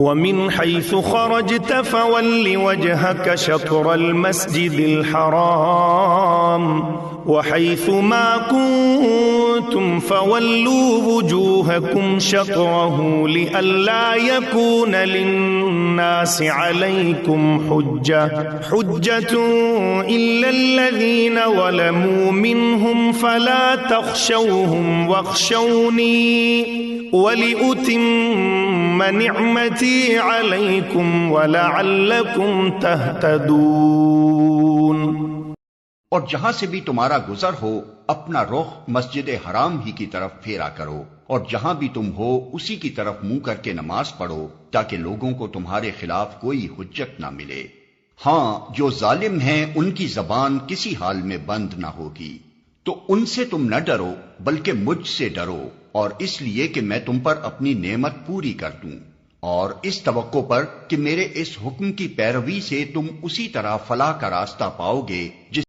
وَمِنْ حَيْثُ خَرَجْتَ فَوَلِّ وَجْهَكَ شَطْرَ الْمَسْجِدِ الْحَرَامِ وَحَيْثُ مَا كُنْتُمْ فَوَلُّوا وُجُوهَكُمْ شَطْرَهُ لِئَلَّا يَكُونَ لِلنَّاسِ عَلَيْكُمْ حُجَّةٌ إِلَّا الَّذِينَ ظَلَمُوا مِنْهُمْ فَلَا تَخْشَوْهُمْ وَاخْشَوْنِي وَلِأُتِمَّ نِعْمَتِي عَلَيْكُمْ وَلَعَلَّكُمْ تَهْتَدُونَ۔ اور جہاں سے بھی تمہارا گزر ہو اپنا رخ مسجد حرام ہی کی طرف پھیرا کرو، اور جہاں بھی تم ہو اسی کی طرف منہ کر کے نماز پڑھو، تاکہ لوگوں کو تمہارے خلاف کوئی حجت نہ ملے۔ ہاں، جو ظالم ہیں ان کی زبان کسی حال میں بند نہ ہوگی، تو ان سے تم نہ ڈرو بلکہ مجھ سے ڈرو، اور اس لیے کہ میں تم پر اپنی نعمت پوری کر دوں، اور اس توقع پر کہ میرے اس حکم کی پیروی سے تم اسی طرح فلاح کا راستہ پاؤ گے جس